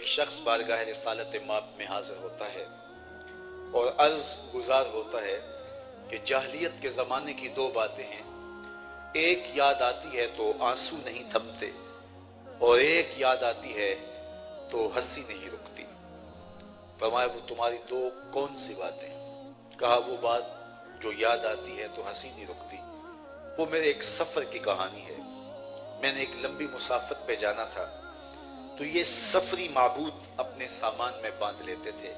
ایک شخص بارگاہ رسالت مآب میں حاضر ہوتا ہے اور عرض گزار ہوتا ہے کہ جاہلیت کے زمانے کی دو باتیں ہیں، ایک یاد آتی ہے تو آنسو نہیں تھمتے، اور ایک یاد آتی ہے تو ہنسی نہیں رکتی۔ فرمایا وہ تمہاری دو کون سی باتیں؟ کہا وہ بات جو یاد آتی ہے تو ہنسی نہیں رکتی، وہ میرے ایک سفر کی کہانی ہے۔ میں نے ایک لمبی مسافت پہ جانا تھا تو یہ سفری معبود اپنے سامان میں باندھ لیتے تھے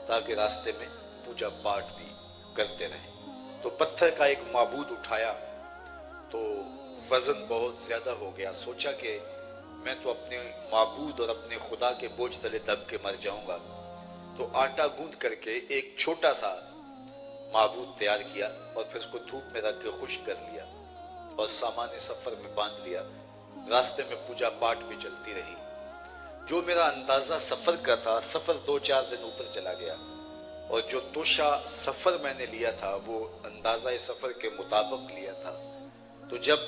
تاکہ راستے میں پوجا پاٹ بھی کرتے رہیں۔ تو پتھر کا ایک معبود اٹھایا تو وزن بہت زیادہ ہو گیا، سوچا کہ میں تو اپنے معبود اور اپنے خدا کے بوجھ تلے دب کے مر جاؤں گا، تو آٹا گوندھ کر کے ایک چھوٹا سا معبود تیار کیا اور پھر اس کو دھوپ میں رکھ کے خشک کر لیا اور سامان سفر میں باندھ لیا۔ راستے میں پوجا پاٹ بھی چلتی رہی۔ جو میرا اندازہ سفر کا تھا، سفر 2-4 دن اوپر چلا گیا، اور جو توشہ سفر میں نے لیا تھا وہ اندازہ سفر کے مطابق لیا تھا۔ تو جب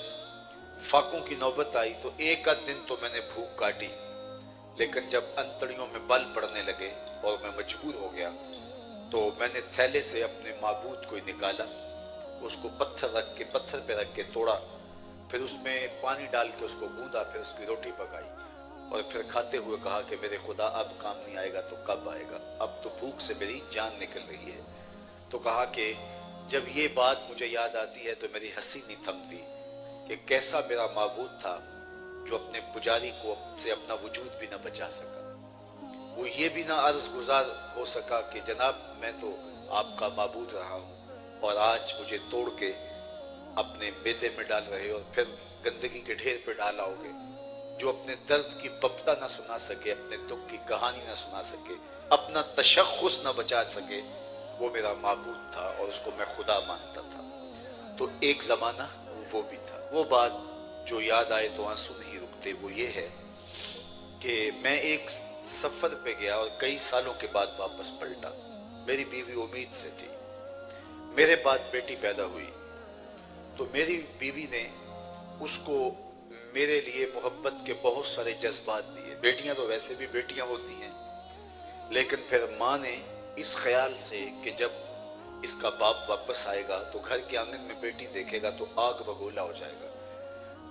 فاقوں کی نوبت آئی تو ایک آدھ دن تو میں نے بھوک کاٹی، لیکن جب انتڑیوں میں بل پڑنے لگے اور میں مجبور ہو گیا تو میں نے تھیلے سے اپنے معبود کو نکالا، اس کو پتھر پہ رکھ کے توڑا، پھر اس میں پانی ڈال کے اس کو گوندا، پھر اس کی روٹی پکائی اور پھر کھاتے ہوئے کہا کہ میرے خدا اب کام نہیں آئے گا تو کب آئے گا، اب تو بھوک سے میری جان نکل رہی ہے۔ تو کہا کہ جب یہ بات مجھے یاد آتی ہے تو میری ہنسی نہیں تھمتی کہ کیسا میرا معبود تھا جو اپنے پجاری کو سے اپنا وجود بھی نہ بچا سکا، وہ یہ بھی نہ عرض گزار ہو سکا کہ جناب میں تو آپ کا معبود رہا ہوں اور آج مجھے توڑ کے اپنے بیدے میں ڈال رہے اور پھر گندگی کے ڈھیر پہ ڈالاؤ گے۔ جو اپنے درد کی پپتا نہ سنا سکے، اپنے دکھ کی کہانی نہ سنا سکے، اپنا تشخص نہ بچا سکے، وہ میرا معبود تھا اور اس کو میں خدا مانتا تھا۔ تو ایک زمانہ وہ بھی تھا۔ وہ بات جو یاد آئے تو آنسو نہیں رکتے وہ یہ ہے کہ میں ایک سفر پہ گیا اور کئی سالوں کے بعد واپس پلٹا۔ میری بیوی امید سے تھی، میرے بعد بیٹی پیدا ہوئی تو میری بیوی نے اس کو میرے لیے محبت کے بہت سارے جذبات دیے۔ بیٹیاں تو ویسے بھی بیٹیاں ہوتی ہیں، لیکن پھر ماں نے اس خیال سے کہ جب اس کا باپ واپس آئے گا تو گھر کے آنگن میں بیٹی دیکھے گا تو آگ بگولا ہو جائے گا،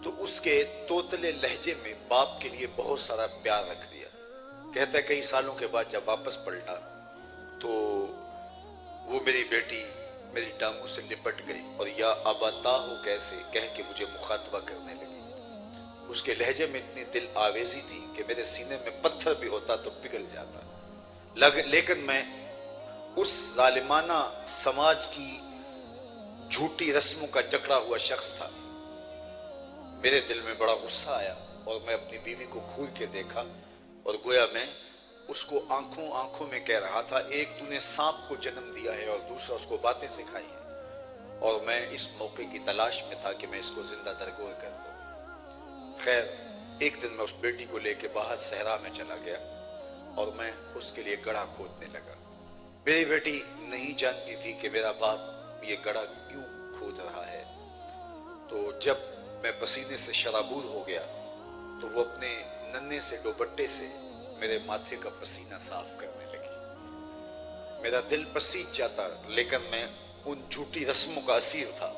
تو اس کے توتلے لہجے میں باپ کے لیے بہت سارا پیار رکھ دیا۔ کہتا ہے کئی سالوں کے بعد جب واپس پلٹا تو وہ میری بیٹی میری ٹانگوں سے لپٹ گئی اور یا ابتا ہو کیسے کہہ کے مجھے مخاطبہ کرنے لگی۔ اس کے لہجے میں اتنی دل آویزی تھی کہ میرے سینے میں پتھر بھی ہوتا تو پگھل جاتا، لیکن میں اس ظالمانہ سماج کی جھوٹی رسموں کا جکڑا ہوا شخص تھا۔ میرے دل میں بڑا غصہ آیا اور میں اپنی بیوی کو گھور کے دیکھا اور گویا میں اس کو آنکھوں میں کہہ رہا تھا، ایک تو نے سانپ کو جنم دیا ہے اور دوسرا اس کو باتیں سکھائی ہیں، اور میں اس موقع کی تلاش میں تھا کہ میں اس کو زندہ درگور کر دوں۔ خیر ایک دن میں اس بیٹی کو لے کے باہر صحرا میں چلا گیا اور میں اس کے لیے گڑھا کھودنے لگا۔ میری بیٹی نہیں جانتی تھی کہ میرا باپ یہ گڑھا کیوں کھود رہا ہے۔ تو جب میں پسینے سے شرابور ہو گیا تو وہ اپنے ننھے سے دوپٹے سے میرے ماتھے کا پسینہ صاف کرنے لگی۔ میرا دل پسیج جاتا لیکن میں ان جھوٹی رسموں کا اسیر تھا۔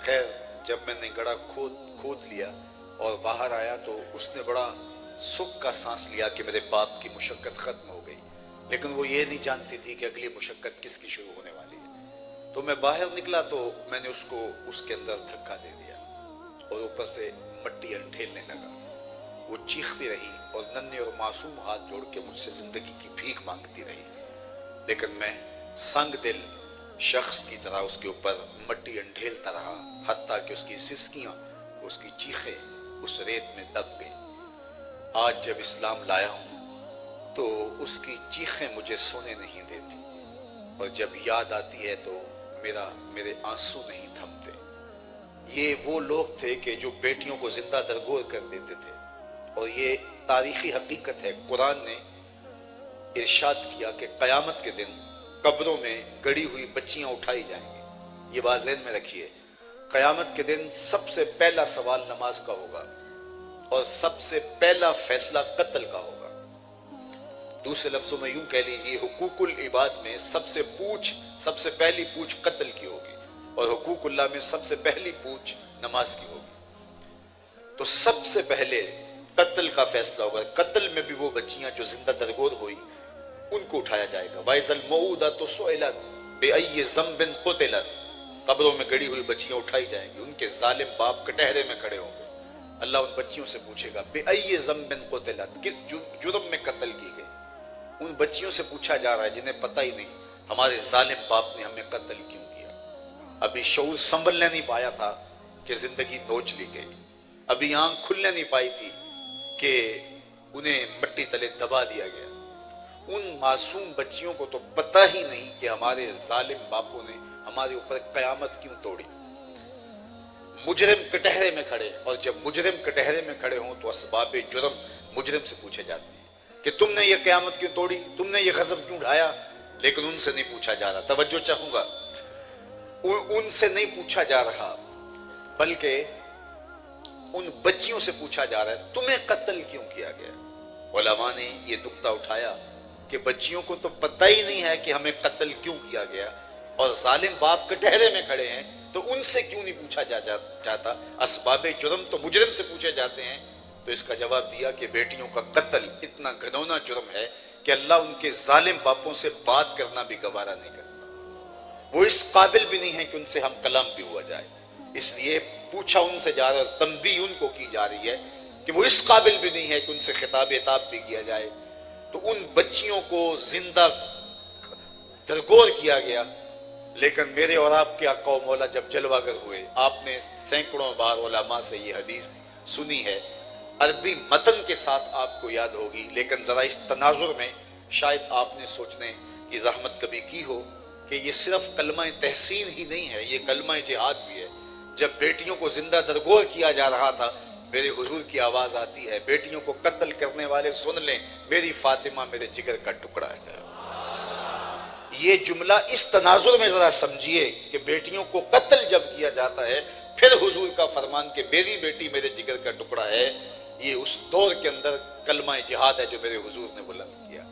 خیر جب میں نے گڑھا کھود لیا اور باہر آیا تو اس نے بڑا سکھ کا سانس لیا کہ میرے باپ کی مشقت ختم ہو گئی، لیکن وہ یہ نہیں جانتی تھی کہ اگلی مشقت کس کی شروع ہونے والی ہے۔ تو میں باہر نکلا تو میں نے اس کو اس کے اندر دھکا دے دیا اور اوپر سے مٹی انٹھیلنے لگا۔ وہ چیختی رہی اور ننھے اور معصوم ہاتھ جوڑ کے مجھ سے زندگی کی بھیک مانگتی رہی، لیکن میں سنگ دل شخص کی طرح اس کے اوپر مٹی انڈھیلتا رہا، حتیٰ کہ اس کی سسکیاں، اس کی چیخیں اس ریت میں دب گئی۔ آج جب اسلام لایا ہوں تو اس کی چیخیں مجھے سونے نہیں دیتی، اور جب یاد آتی ہے تو میرے آنسو نہیں تھمتے۔ یہ وہ لوگ تھے کہ جو بیٹیوں کو زندہ درگور کر دیتے تھے، اور یہ تاریخی حقیقت ہے۔ قرآن نے ارشاد کیا کہ قیامت کے دن قبروں میں گڑی ہوئی بچیاں اٹھائی جائیں گی۔ یہ بات ذہن میں رکھیے، قیامت کے دن سب سے پہلا سوال نماز کا ہوگا اور سب سے پہلا فیصلہ قتل کا ہوگا۔ دوسرے لفظوں میں یوں کہہ لیجئے حقوق العباد میں سب سے پہلی پوچھ قتل کی ہوگی، اور حقوق اللہ میں سب سے پہلی پوچھ نماز کی ہوگی۔ تو سب سے پہلے قتل کا فیصلہ ہوگا۔ قتل میں بھی وہ بچیاں جو زندہ درگور ہوئی ان کو اٹھایا جائے گا۔ وَإِذَا الْمَوْءُودَةُ سُئِلَتْ بِأَيِّ ذَنبٍ قُتِلَتْ، قبروں میں گڑی ہوئی بچیاں اٹھائی جائیں گی، ان کے ظالم باپ کٹہرے میں کھڑے ہوں گے۔ اللہ ان بچیوں سے پوچھے گا بِأَيِّ ذَنبٍ قُتِلَتْ، کس جرم میں قتل کی گئی۔ ان بچیوں سے پوچھا جا رہا ہے جنہیں پتہ ہی نہیں ہمارے ظالم باپ نے ہمیں قتل کیوں کیا۔ ابھی شعور سنبھلنے نہیں پایا تھا کہ زندگی نوچ لی گئی، ابھی آنکھ کھلنے نہیں پائی تھی کہ انہیں مٹی تلے دبا دیا گیا۔ ان معصوم بچیوں کو تو پتہ ہی نہیں کہ ہمارے ظالم باپوں نے ہمارے اوپر قیامت کیوں توڑی۔ مجرم کٹہرے میں کھڑے، اور جب مجرم کٹہرے میں کھڑے ہوں تو اسباب جرم مجرم سے پوچھے جاتے ہیں کہ تم نے یہ قیامت کیوں توڑی، تم نے یہ غضب کیوں ڈھایا، لیکن ان سے نہیں پوچھا جا رہا۔ توجہ چاہوں گا، ان سے نہیں پوچھا جا رہا بلکہ ان بچیوں سے پوچھا جا رہا ہے تمہیں قتل کیوں کیا گیا۔ علماء نے یہ نکتہ اٹھایا کہ بچیوں کو تو پتہ ہی نہیں ہے کہ ہمیں قتل کیوں کیا گیا، اور ظالم باپ کٹہرے میں کھڑے ہیں تو ان سے کیوں نہیں پوچھا جاتا، اسباب جرم تو مجرم سے پوچھے جاتے ہیں۔ تو اس کا جواب دیا کہ بیٹیوں کا قتل اتنا گھنونا جرم ہے کہ اللہ ان کے ظالم باپوں سے بات کرنا بھی گوارا نہیں کرتا، وہ اس قابل بھی نہیں ہے کہ ان سے ہم کلام بھی ہوا جائے۔ اس لیے پوچھا ان سے جا رہا ہے، تنبیہ ان کو کی جا رہی ہے کہ وہ اس قابل بھی نہیں ہے کہ ان سے خطاب عتاب بھی کیا جائے۔ تو ان بچیوں کو زندہ درگور کیا گیا، لیکن میرے اور آپ کے آقا و مولا جب جلوہ گر ہوئے، آپ نے سینکڑوں بار علماء سے یہ حدیث سنی ہے، عربی متن کے ساتھ آپ کو یاد ہوگی، لیکن ذرا اس تناظر میں شاید آپ نے سوچنے کی زحمت کبھی کی ہو کہ یہ صرف کلمہ تحسین ہی نہیں ہے، یہ کلمہ جہاد بھی ہے۔ جب بیٹیوں کو زندہ درگور کیا جا رہا تھا، میرے حضور کی آواز آتی ہے بیٹیوں کو قتل کرنے والے سن لیں، میری فاطمہ میرے جگر کا ٹکڑا ہے۔ یہ جملہ اس تناظر میں ذرا سمجھیے کہ بیٹیوں کو قتل جب کیا جاتا ہے، پھر حضور کا فرمان کہ میری بیٹی میرے جگر کا ٹکڑا ہے، یہ اس دور کے اندر کلمہ جہاد ہے جو میرے حضور نے بلند کیا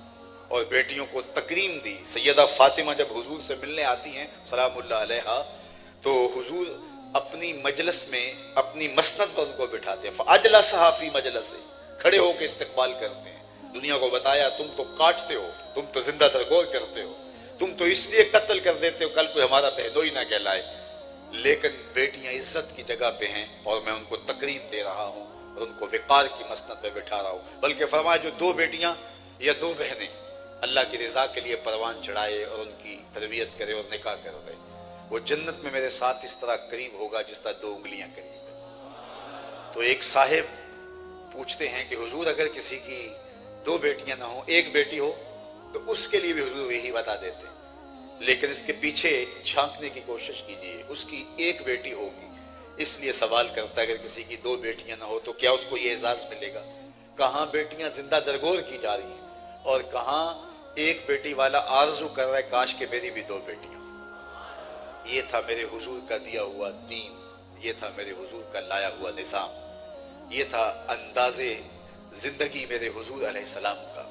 اور بیٹیوں کو تکریم دی۔ سیدہ فاطمہ جب حضور سے ملنے آتی ہیں سلام اللہ علیہا، تو حضور اپنی مجلس میں اپنی مسند پر ان کو بٹھاتے ہیں، فَأَجْلَسَهَا فِي مَجْلَسِهِ، کھڑے ہو کے استقبال کرتے ہیں۔ دنیا کو بتایا تم تو کاٹتے ہو، تم تو زندہ درگور کرتے ہو، تم تو اس لیے قتل کر دیتے ہو کل کوئی ہمارا بہنوئی نہ کہلائے، لیکن بیٹیاں عزت کی جگہ پہ ہیں اور میں ان کو تکریم دے رہا ہوں اور ان کو وقار کی مسند پہ بٹھا رہا ہوں۔ بلکہ فرمایا جو دو بیٹیاں یا دو بہنیں اللہ کی رضا کے لیے پروان چڑھائے اور ان کی تربیت کرے اور نکاح کر دے، وہ جنت میں میرے ساتھ اس طرح قریب ہوگا جس طرح دو انگلیاں قریب ہیں۔ تو ایک صاحب پوچھتے ہیں کہ حضور اگر کسی کی دو بیٹیاں نہ ہوں، ایک بیٹی ہو تو اس کے لیے بھی حضور یہی بتا دیتے ہیں، لیکن اس کے پیچھے جھانکنے کی کوشش کیجئے، اس کی ایک بیٹی ہوگی، اس لیے سوال کرتا ہے اگر کسی کی دو بیٹیاں نہ ہو تو کیا اس کو یہ اعزاز ملے گا؟ کہاں بیٹیاں زندہ درگور کی جا رہی ہیں اور کہاں ایک بیٹی والا آرزو کر رہا ہے کاش کہ میری بھی دو بیٹیاں۔ یہ تھا میرے حضور کا دیا ہوا دین، یہ تھا میرے حضور کا لایا ہوا نظام، یہ تھا انداز زندگی میرے حضور علیہ السلام کا۔